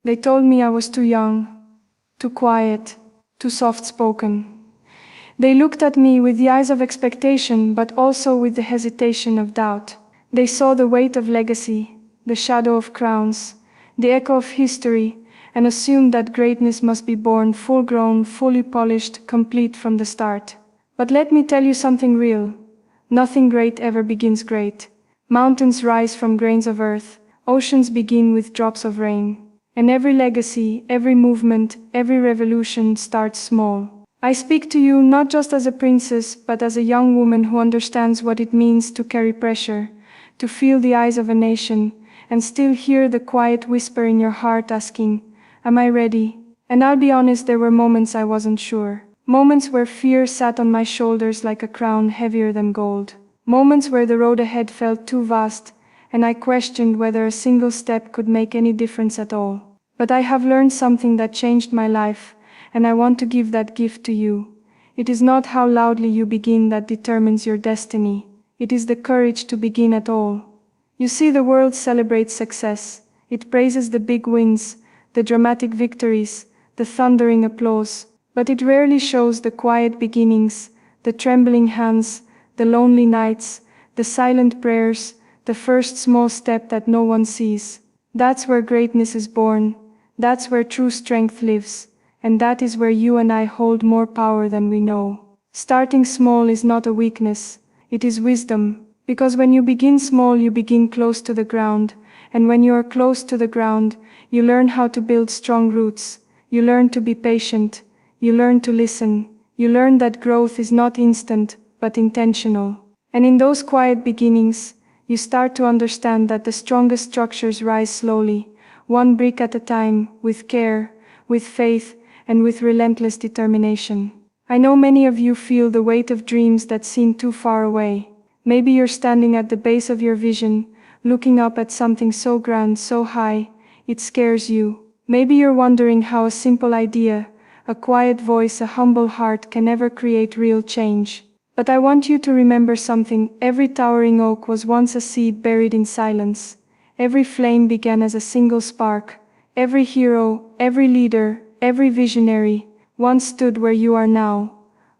They told me I was too young, too quiet, too soft-spoken. They looked at me with the eyes of expectation, but also with the hesitation of doubt. They saw the weight of legacy, the shadow of crowns, the echo of history, and assumed that greatness must be born full-grown, fully polished, complete from the start. But let me tell you something real. Nothing great ever begins great. Mountains rise from grains of earth, oceans begin with drops of rain. And every legacy, every movement, every revolution starts small. I speak to you not just as a princess, but as a young woman who understands what it means to carry pressure, to feel the eyes of a nation, and still hear the quiet whisper in your heart asking, "Am I ready?" And I'll be honest, there were moments I wasn't sure. Moments where fear sat on my shoulders like a crown heavier than gold. Moments where the road ahead felt too vast, and I questioned whether a single step could make any difference at all. But I have learned something that changed my life, and I want to give that gift to you. It is not how loudly you begin that determines your destiny. It is the courage to begin at all. You see, the world celebrates success. It praises the big wins, the dramatic victories, the thundering applause. But it rarely shows the quiet beginnings, the trembling hands, the lonely nights, the silent prayers, the first small step that no one sees. That's where greatness is born. That's where true strength lives. And that is where you and I hold more power than we know. Starting small is not a weakness. It is wisdom. Because when you begin small, you begin close to the ground. And when you are close to the ground, you learn how to build strong roots. You learn to be patient. You learn to listen. You learn that growth is not instant, but intentional. And in those quiet beginnings, you start to understand that the strongest structures rise slowly, one brick at a time, with care, with faith, and with relentless determination. I know many of you feel the weight of dreams that seem too far away. Maybe you're standing at the base of your vision, looking up at something so grand, so high, it scares you. Maybe you're wondering how a simple idea, a quiet voice, a humble heart can ever create real change. But I want you to remember something. Every towering oak was once a seed buried in silence. Every flame began as a single spark. Every hero, every leader, every visionary once stood where you are now,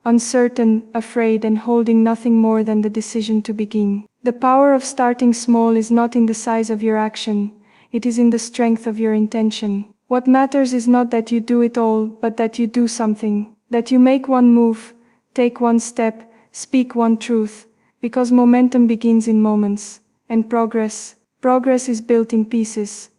uncertain, afraid, and holding nothing more than the decision to begin. The power of starting small is not in the size of your action, it is in the strength of your intention. What matters is not that you do it all, but that you do something, that you make one move, take one step, speak one truth, because momentum begins in moments, and progress is built in pieces.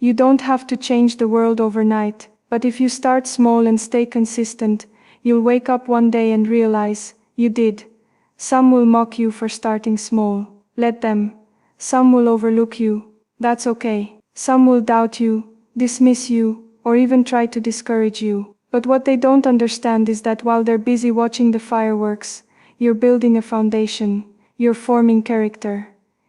You don't have to change the world overnight, but if you start small and stay consistent, you'll wake up one day and realize, you did. Some will mock you for starting small. Let them. Some will overlook you. That's okay. Some will doubt you, dismiss you, or even try to discourage you. But what they don't understand is that while they're busy watching the fireworks, you're building a foundation, you're forming character,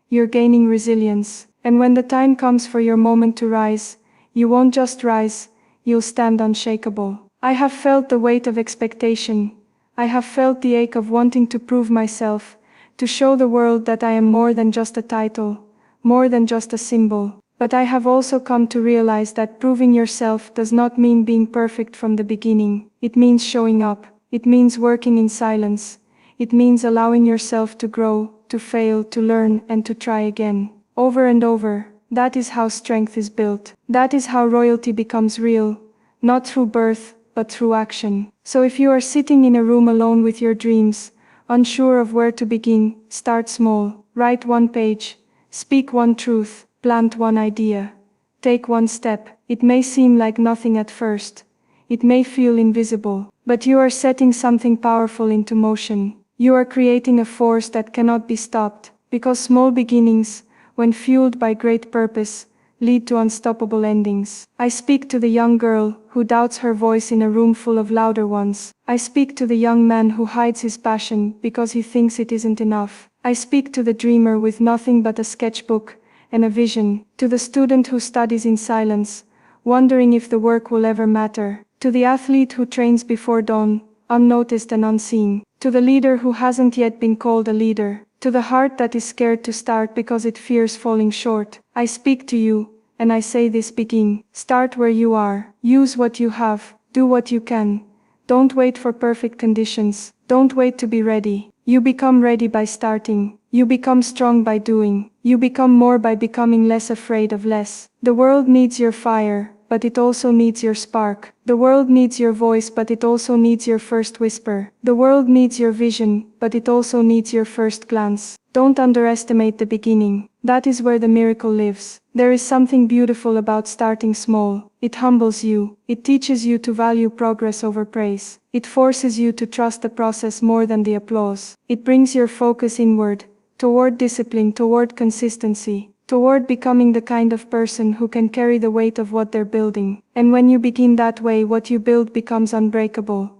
you're gaining resilience. And when the time comes for your moment to rise, you won't just rise, you'll stand unshakable. I have felt the weight of expectation. I have felt the ache of wanting to prove myself, to show the world that I am more than just a title, more than just a symbol. But I have also come to realize that proving yourself does not mean being perfect from the beginning. It means showing up. It means working in silence. It means allowing yourself to grow, to fail, to learn, and to try again. Over and over. That is how strength is built. That is how royalty becomes real. Not through birth, but through action. So if you are sitting in a room alone with your dreams, unsure of where to begin, start small. Write one page. Speak one truth. Plant one idea. Take one step. It may seem like nothing at first. It may feel invisible. But you are setting something powerful into motion. You are creating a force that cannot be stopped. Because small beginnings, when fueled by great purpose, lead to unstoppable endings. I speak to the young girl who doubts her voice in a room full of louder ones. I speak to the young man who hides his passion because he thinks it isn't enough. I speak to the dreamer with nothing but a sketchbook and a vision. To the student who studies in silence, wondering if the work will ever matter. To the athlete who trains before dawn, unnoticed and unseen. To the leader who hasn't yet been called a leader. To the heart that is scared to start because it fears falling short. I speak to you, and I say this: begin. Start where you are. Use what you have. Do what you can. Don't wait for perfect conditions. Don't wait to be ready. You become ready by starting. You become strong by doing. You become more by becoming less afraid of less. The world needs your fire, but it also needs your spark. The world needs your voice, but it also needs your first whisper. The world needs your vision, but it also needs your first glance. Don't underestimate the beginning. That is where the miracle lives. There is something beautiful about starting small. It humbles you. It teaches you to value progress over praise. It forces you to trust the process more than the applause. It brings your focus inward, toward discipline, toward consistency, toward becoming the kind of person who can carry the weight of what they're building. And when you begin that way, what you build becomes unbreakable.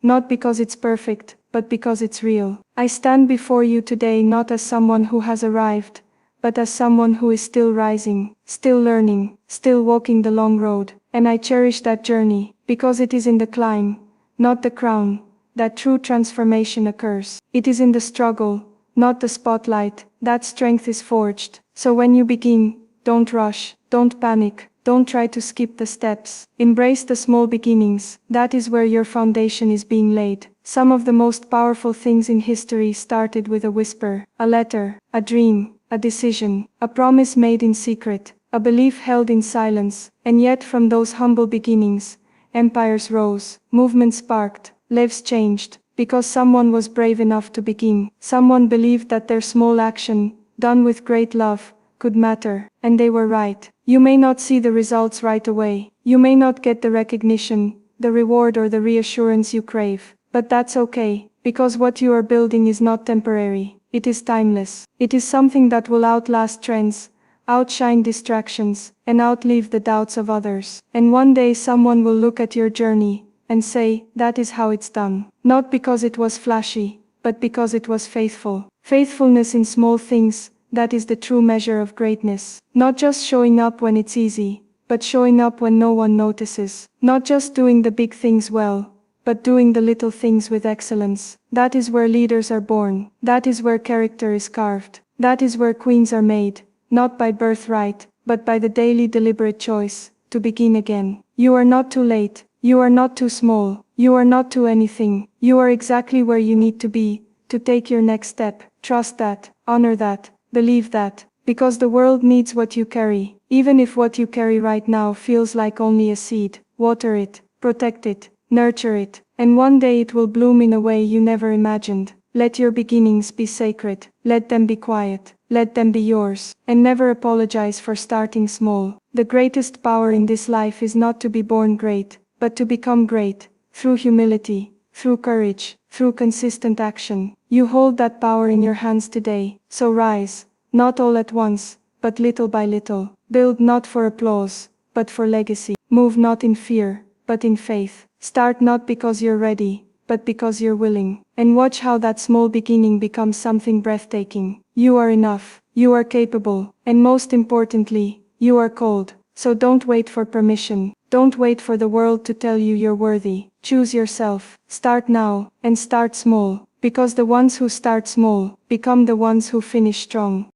Not because it's perfect, but because it's real. I stand before you today not as someone who has arrived, but as someone who is still rising, still learning, still walking the long road. And I cherish that journey, because it is in the climb, not the crown, that true transformation occurs. It is in the struggle, not the spotlight, that strength is forged. So when you begin, don't rush, don't panic, don't try to skip the steps. Embrace the small beginnings. That is where your foundation is being laid. Some of the most powerful things in history started with a whisper, a letter, a dream, a decision, a promise made in secret, a belief held in silence. And yet from those humble beginnings, empires rose, movements sparked, lives changed, because someone was brave enough to begin. Someone believed that their small action, done with great love, could matter, and they were right. You may not see the results right away. You may not get the recognition, the reward, or the reassurance you crave. But that's okay, because what you are building is not temporary. It is timeless. It is something that will outlast trends, outshine distractions, and outlive the doubts of others. And one day someone will look at your journey and say, that is how it's done. Not because it was flashy, but because it was faithful. Faithfulness in small things, that is the true measure of greatness. Not just showing up when it's easy, but showing up when no one notices. Not just doing the big things well, but doing the little things with excellence. That is where leaders are born. That is where character is carved. That is where queens are made, not by birthright, but by the daily deliberate choice to begin again. You are not too late. You are not too small. You are not too anything. You are exactly where you need to be to take your next step. Trust that, honor that, believe that, because the world needs what you carry. Even if what you carry right now feels like only a seed, water it, protect it, nurture it, and one day it will bloom in a way you never imagined. Let your beginnings be sacred. Let them be quiet. Let them be yours. And never apologize for starting small. The greatest power in this life is not to be born great, but to become great, through humility, through courage, through consistent action. You hold that power in your hands today. So rise, not all at once, but little by little. Build not for applause, but for legacy. Move not in fear, but in faith. Start not because you're ready, but because you're willing. And watch how that small beginning becomes something breathtaking. You are enough. You are capable. And most importantly, you are called. So don't wait for permission. Don't wait for the world to tell you you're worthy. Choose yourself. Start now, and start small. Because the ones who start small, become the ones who finish strong.